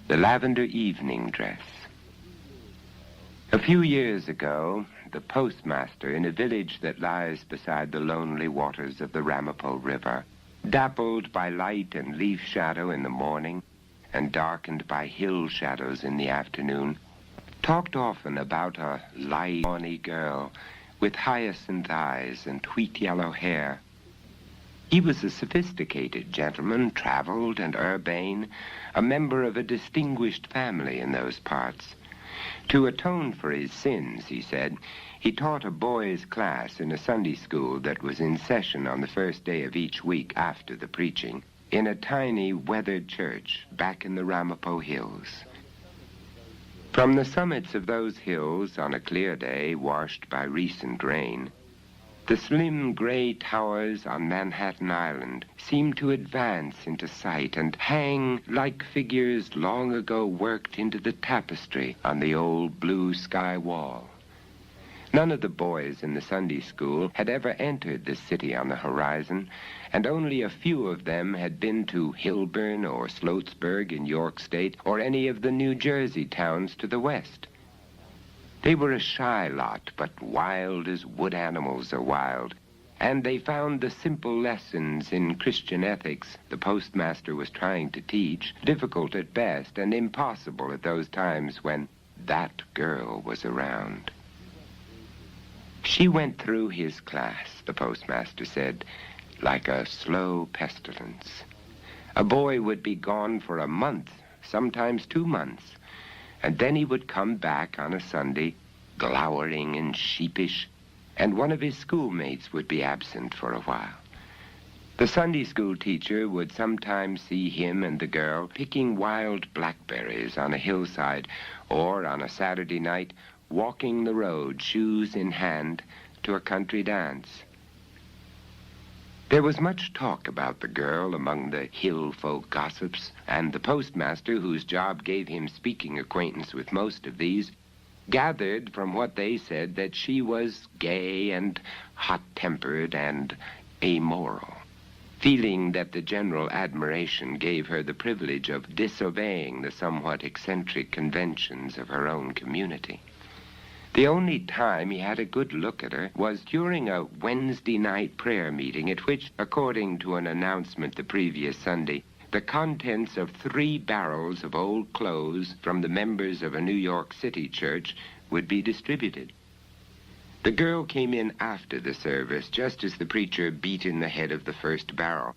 The Lavender Evening Dress. A few years ago, the postmaster in a village that lies beside the lonely waters of the Ramapo River, dappled by light and leaf shadow in the morning and darkened by hill shadows in the afternoon, talked often about a light, tawny girl with hyacinth eyes and wheat yellow hair. He was a sophisticated gentleman, traveled and urbane, a member of a distinguished family in those parts. To atone for his sins, he said, he taught a boys' class in a Sunday school that was in session on the first day of each week after the preaching, in a tiny weathered church back in the Ramapo Hills. From the summits of those hills, on a clear day washed by recent rain, the slim gray towers on Manhattan Island seemed to advance into sight and hang like figures long ago worked into the tapestry on the old blue sky wall. None of the boys in the Sunday school had ever entered the city on the horizon, and only a few of them had been to Hilburn or Sloatsburg in York State or any of the New Jersey towns to the west. They were a shy lot, but wild as wood animals are wild, and they found the simple lessons in Christian ethics the postmaster was trying to teach difficult at best and impossible at those times when that girl was around. She went through his class, the postmaster said, like a slow pestilence. A boy would be gone for a month, sometimes 2 months, and then he would come back on a Sunday, glowering and sheepish, and one of his schoolmates would be absent for a while. The Sunday school teacher would sometimes see him and the girl picking wild blackberries on a hillside, or on a Saturday night, walking the road, shoes in hand, to a country dance. There was much talk about the girl among the hill folk gossips, and the postmaster, whose job gave him speaking acquaintance with most of these, gathered from what they said that she was gay and hot-tempered and amoral, feeling that the general admiration gave her the privilege of disobeying the somewhat eccentric conventions of her own community. The only time he had a good look at her was during a Wednesday night prayer meeting at which, according to an announcement the previous Sunday, the contents of 3 barrels of old clothes from the members of a New York City church would be distributed. The girl came in after the service, just as the preacher beat in the head of the first barrel.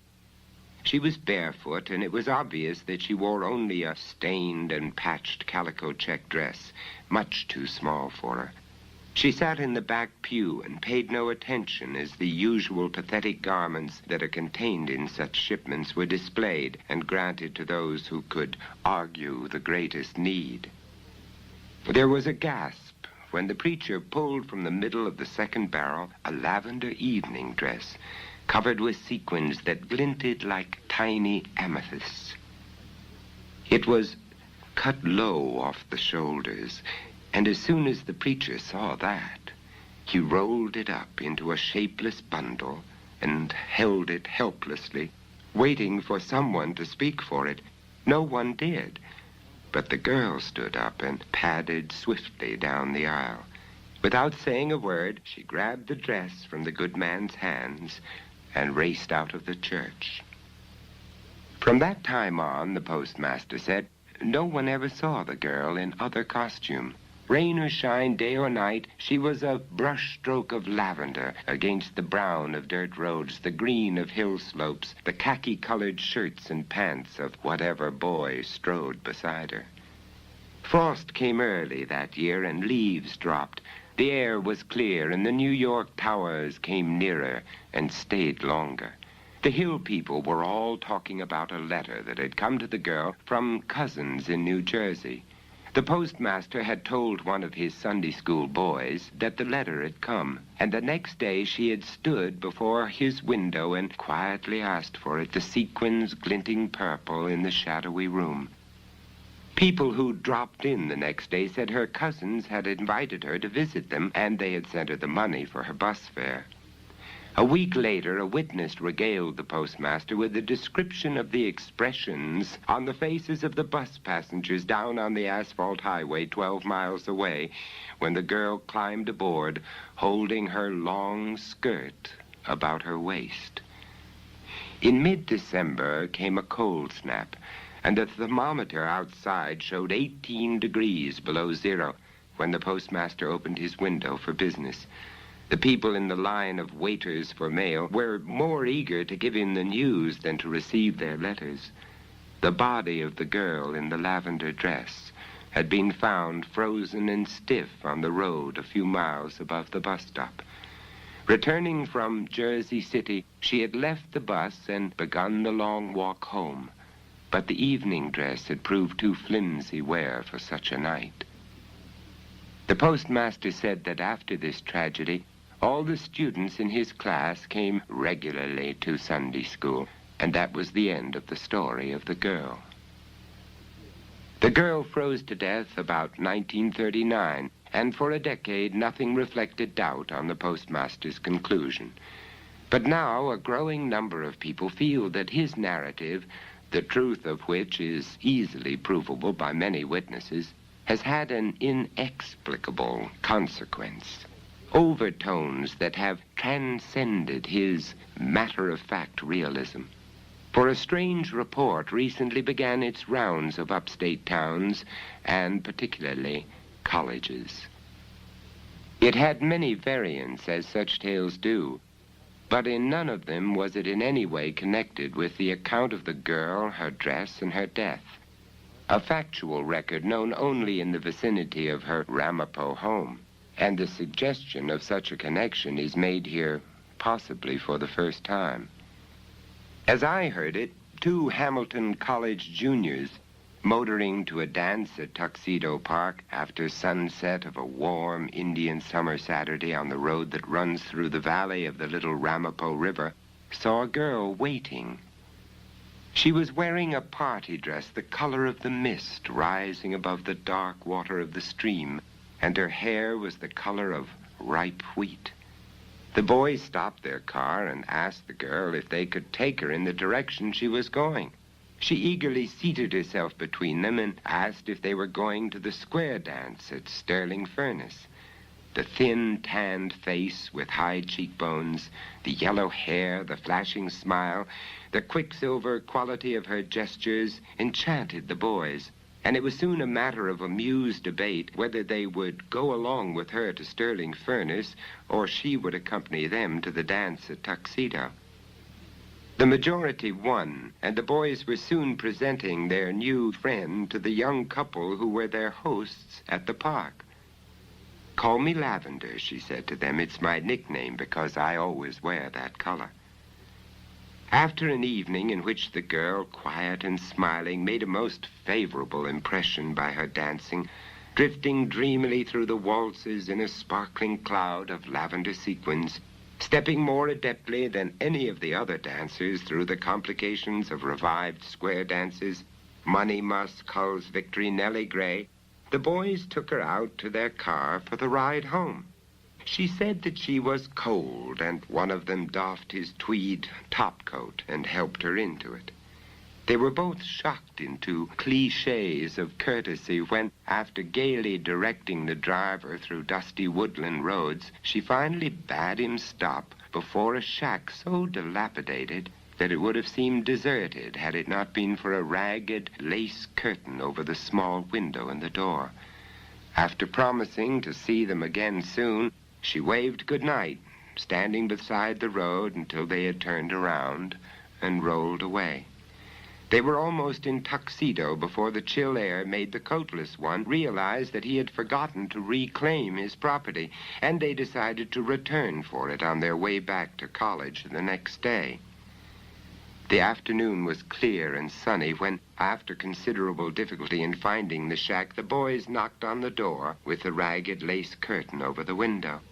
She was barefoot, and it was obvious that she wore only a stained and patched calico check dress, much too small for her. She sat in the back pew and paid no attention as the usual pathetic garments that are contained in such shipments were displayed and granted to those who could argue the greatest need. There was a gasp when the preacher pulled from the middle of the second barrel a lavender evening dress covered with sequins that glinted like tiny amethysts. It was cut low off the shoulders, and as soon as the preacher saw that, he rolled it up into a shapeless bundle and held it helplessly, waiting for someone to speak for it. No one did, but the girl stood up and padded swiftly down the aisle. Without saying a word, she grabbed the dress from the good man's hands and raced out of the church. From that time on, the postmaster said, no one ever saw the girl in other costume. Rain or shine, day or night, she was a brushstroke of lavender against the brown of dirt roads, the green of hill slopes, the khaki-colored shirts and pants of whatever boy strode beside her. Frost came early that year, and leaves dropped. The air was clear, and the New York towers came nearer and stayed longer. The hill people were all talking about a letter that had come to the girl from cousins in New Jersey. The postmaster had told one of his Sunday school boys that the letter had come, and the next day she had stood before his window and quietly asked for it, the sequins glinting purple in the shadowy room. People who dropped in the next day said her cousins had invited her to visit them, and they had sent her the money for her bus fare. A week later, a witness regaled the postmaster with a description of the expressions on the faces of the bus passengers down on the asphalt highway 12 miles away when the girl climbed aboard, holding her long skirt about her waist. In mid-December came a cold snap, and the thermometer outside showed 18 degrees below zero when the postmaster opened his window for business. The people in the line of waiters for mail were more eager to give him the news than to receive their letters. The body of the girl in the lavender dress had been found frozen and stiff on the road a few miles above the bus stop. Returning from Jersey City, she had left the bus and begun the long walk home, but the evening dress had proved too flimsy wear for such a night. The postmaster said that after this tragedy, all the students in his class came regularly to Sunday school, and that was the end of the story of the girl. The girl froze to death about 1939, and for a decade nothing reflected doubt on the postmaster's conclusion. But now a growing number of people feel that his narrative, the truth of which is easily provable by many witnesses, has had an inexplicable consequence. Overtones that have transcended his matter-of-fact realism. For a strange report recently began its rounds of upstate towns, and particularly colleges. It had many variants, as such tales do, but in none of them was it in any way connected with the account of the girl, her dress, and her death. A factual record known only in the vicinity of her Ramapo home, and the suggestion of such a connection is made here possibly for the first time. As I heard it, 2 Hamilton College juniors, motoring to a dance at Tuxedo Park after sunset of a warm Indian summer Saturday on the road that runs through the valley of the Little Ramapo River, saw a girl waiting. She was wearing a party dress the color of the mist rising above the dark water of the stream, and her hair was the color of ripe wheat. The boys stopped their car and asked the girl if they could take her in the direction she was going. She eagerly seated herself between them and asked if they were going to the square dance at Sterling Furnace. The thin, tanned face with high cheekbones, the yellow hair, the flashing smile, the quicksilver quality of her gestures enchanted the boys, and it was soon a matter of amused debate whether they would go along with her to Sterling Furnace or she would accompany them to the dance at Tuxedo. The majority won, and the boys were soon presenting their new friend to the young couple who were their hosts at the park. "Call me Lavender," she said to them. "It's my nickname because I always wear that color." After an evening in which the girl, quiet and smiling, made a most favorable impression by her dancing, drifting dreamily through the waltzes in a sparkling cloud of lavender sequins, stepping more adeptly than any of the other dancers through the complications of revived square dances, Money Musk, Hull's Victory, Nellie Gray, the boys took her out to their car for the ride home. She said that she was cold, and one of them doffed his tweed topcoat and helped her into it. They were both shocked into cliches of courtesy when, after gaily directing the driver through dusty woodland roads, she finally bade him stop before a shack so dilapidated that it would have seemed deserted had it not been for a ragged lace curtain over the small window in the door. After promising to see them again soon, she waved goodnight, standing beside the road until they had turned around and rolled away. They were almost in Tuxedo before the chill air made the coatless one realize that he had forgotten to reclaim his property, and they decided to return for it on their way back to college the next day. The afternoon was clear and sunny when, after considerable difficulty in finding the shack, the boys knocked on the door with the ragged lace curtain over the window.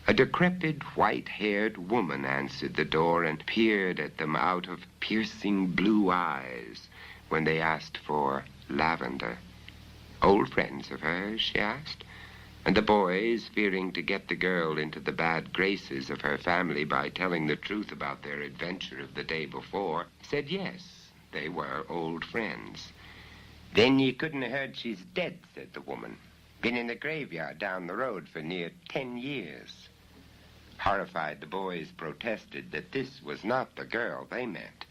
A decrepit, white-haired woman answered the door and peered at them out of piercing blue eyes when they asked for Lavender. "Old friends of hers?" she asked. And the boys, fearing to get the girl into the bad graces of her family by telling the truth about their adventure of the day before, said yes, they were old friends. "Then you couldn't have heard she's dead," said the woman. "Been in the graveyard down the road for near 10 years. Horrified, the boys protested that this was not the girl they meant,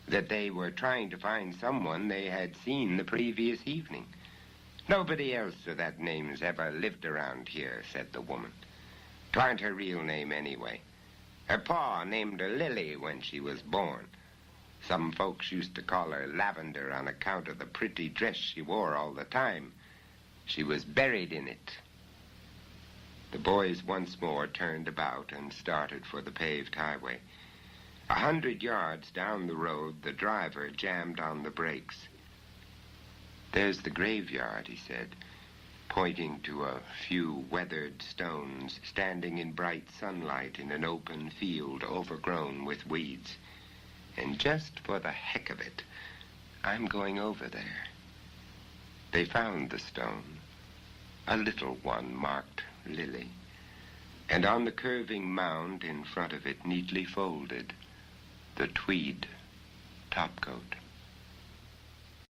that they were trying to find someone they had seen the previous evening. "Nobody else of that name's ever lived around here," said the woman. "'Twarn't her real name anyway. Her pa named her Lily when she was born. Some folks used to call her Lavender on account of the pretty dress she wore all the time. She was buried in it." The boys once more turned about and started for the paved highway. 100 yards down the road, the driver jammed on the brakes. "There's the graveyard," he said, pointing to a few weathered stones standing in bright sunlight in an open field overgrown with weeds. "And just for the heck of it, I'm going over there." They found the stone, a little one marked Lily, and on the curving mound in front of it, neatly folded, the tweed topcoat.